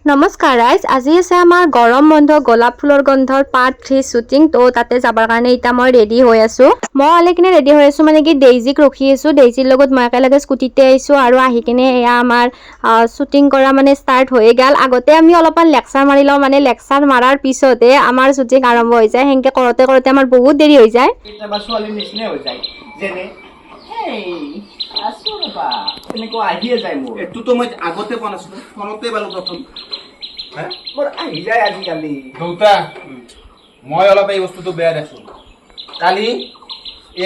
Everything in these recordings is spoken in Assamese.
নমস্কাৰ ৰাইজ, আজি আছে আমাৰ গৰম বন্ধ গোলাপ ফুলৰ গন্ধৰ পাৰ্ট 3 শ্বুটিং। তো তাতে যাবৰ কাৰণে এতিয়া মই ৰেডি হৈ আছো। মই আলি কিনে ৰেডি হৈ আছো মানে কি ডেইজিক ৰখি আছো। ডেইজিৰ লগত মই একেলগে স্কুটিতে আহিছো আৰু আহি কিনে এয়া আমাৰ শ্বুটিং কৰা মানে ষ্টাৰ্ট হৈ গ'ল। আগতে আমি অলপমান লেকচাৰ মাৰি লওঁ, মানে লেকচাৰ মাৰাৰ পিছতে আমাৰ শ্বুটিং আৰম্ভ হৈ যায়। সেনেকৈ কৰোঁতে কৰোঁতে আমাৰ বহুত দেৰি হৈ যায়। কেতিয়াবা ছোৱালীৰ নিচিনা হৈ যায়, যেনে আছো ৰবা এনেকুৱা আহিয়ে যায় মোৰ। এইটোতো মই আগতে পোৱা নাছিলো, ফোনতে পালো প্ৰথম। মোৰ আহি যায় আজিকালি। দেউতা, মই অলপ এই বস্তুটো বেয়া দেখছো। কালি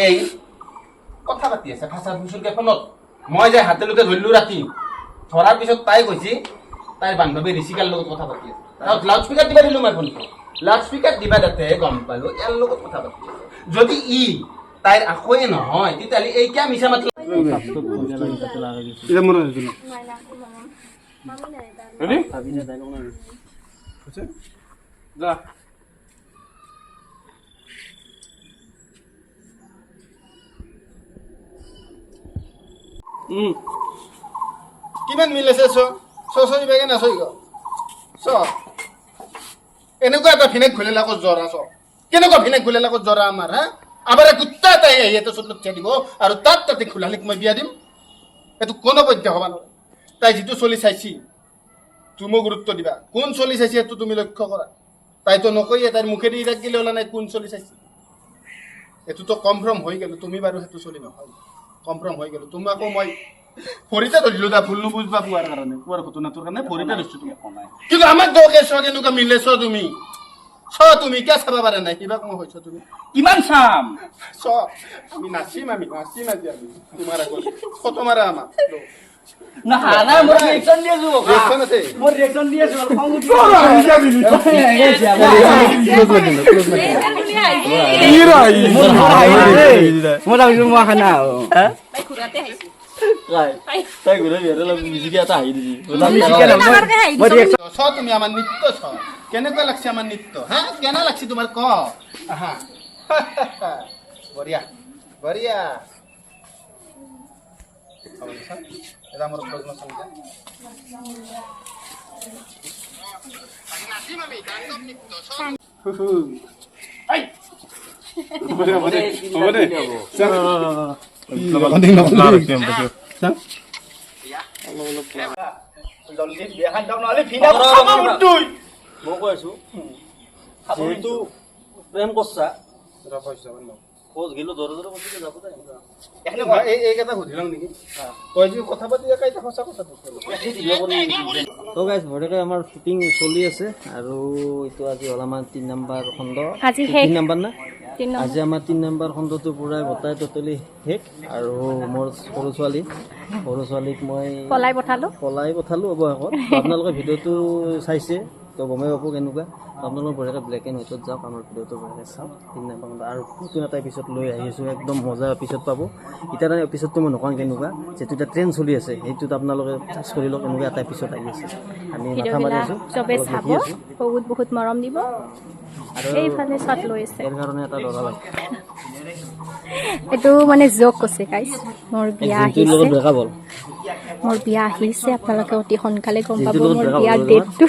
এই কথা পাতি আছে ফাঁচা ফুচুৰকে ফোনত, মই যে হাতেলোতে ধৰিলো ৰাতি, ধৰাৰ পিছত তাই কৈছি তাইৰ বান্ধৱী ঋষিকাৰ লগত কথা পাতি আছে। লাউড স্পীকাৰ দিবা দিলো মই ফোনটো, লাউড স্পীকাৰ দিবা যাতে গম পালো ইয়াৰ লগত কথা পাতি আছে। যদি তাইৰ আখয়ে নহয় তেতিয়াহ'লে এই কিয় মিছা মাতি কিমান মিলাইছে বেগে নাচই এনেকুৱা এটা ভিনেক ঘুলিলে আকৌ জ্বৰা কেনেকুৱা ভিনেক ঘুলিলে আকৌ জ্বৰা আমাৰ হা আবাৰ কুত্তা তাই ইয়াতে চোট দিব আৰু তাতে খোলালিক মই বিয়া দিম। এইটো কোনো পধ্যে হবা নোৱাৰে। তাই যিটো চলি চাইছি তুমি গুৰুত্ব দিবা। কোন চলি চাইছি সেইটো তুমি লক্ষ্য কৰা। তাইতো নকয়ে, তাইৰ মুখেদি ইৰাক গিলে ওলা নাই কোন চলি চাইছি। এইটোতো কনফাৰ্ম হৈ গেল। তুমি বাৰু সেইটো চলি নহয়, কনফাৰ্ম হৈ গেল। তোমাকো মই ভৰিতে ধৰিলো দা ভুল নুবুজবা পোৱাৰ কাৰণে, পোৱাৰ ঘটনাটোৰ কাৰণে ভৰিতে ধৰিছো তুমি। কিন্তু আমাক দৰকে কেনেকুৱা মিলেছ তুমি তুমি কিয় চাবা পাৰা নাই? কিবা কম হৈছ তুমি কিমান চাম আমি নাচিম আজি আমি তোমাৰ আগত ফটো মাৰা আমাক না হানা মোৰ ৰিঅ্যাকশন দি আছো। ৰিঅ্যাকশন আছে, মোৰ ৰিঅ্যাকশন দি আছো। খং উঠি মোৰ ভাবিছো মই খানা তুমি আমাৰ নৃত্য কেনেকুৱা লাগছে? আমাৰ নৃত্য হা কেনা লাগছে তোমাৰ ক? বঢ়িয়া বঢ়িয়া। এটা মোৰ প্ৰশ্ন চালিকা মই কৈ আছো যেহেতু প্ৰেম কৰছা এইকেইটা সুধিলাম নেকি? তই যি কথা পাতি সঁচা কথা তো গাইজ বঢ়িয়াকৈ আমাৰ শ্বুটিং চলি আছে আৰু এইটো আজি হ'ল আমাৰ 3 নম্বৰ খণ্ড। আজি 3 নম্বৰ না? আজি আমাৰ 3 নম্বৰ খণ্ডটো পূৰাই গোটাই টোটেলি শেষ। আৰু মোৰ সৰু ছোৱালীক মই পলাই পঠালোঁ অৱশেষত। আপোনালোকে ভিডিঅ'টো চাইছে তো গমেই পাব কেনেকুৱা। আপোনালোক বঢ়িয়াকৈ ব্লেক এণ্ড হোৱাইটত যাওক, আমাৰ ভিডিঅ'টো বঢ়িয়াকৈ চাওক। 3 নম্বৰ খণ্ড আৰু নতুন এটা এপিছড লৈ আহি আছোঁ, একদম মজা এপিছড পাব। এতিয়া তাৰ এপিছডটো মই নকওঁ কেনেকুৱা, যিটো এতিয়া ট্ৰেইন চলি আছে সেইটোত আপোনালোকে চাৰ্চ কৰি লওক, এনেকুৱা এটা এপিছড আহি আছে। আমি মাথা মাৰি আছোঁ, চবে চাব, বহুত মৰম দিব। আৰু এইফালে শ্বট লৈ আছে, ইয়াৰ কাৰণে এটা ল'ৰা লাগে। এইটো মানে জোক আছে গাইজ। মোৰ বিয়া আহিছে, আপোনালোকে অতি সোনকালে গম পাব মোৰ বিয়াৰ ডেটটো।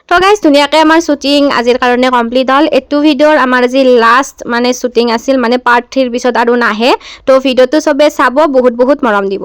তো গাইজ ধুনীয়াকৈ আমাৰ শ্বুটিং আজিৰ কাৰণে কমপ্লিট হ'ল। এইটো ভিডিঅ'ৰ আমাৰ আজি লাষ্ট মানে শ্বুটিং আছিল, মানে পাৰ্ট 3ৰ পিছত আৰু নাহে। তো ভিডিঅ'টো চবে চাব, বহুত মৰম দিব।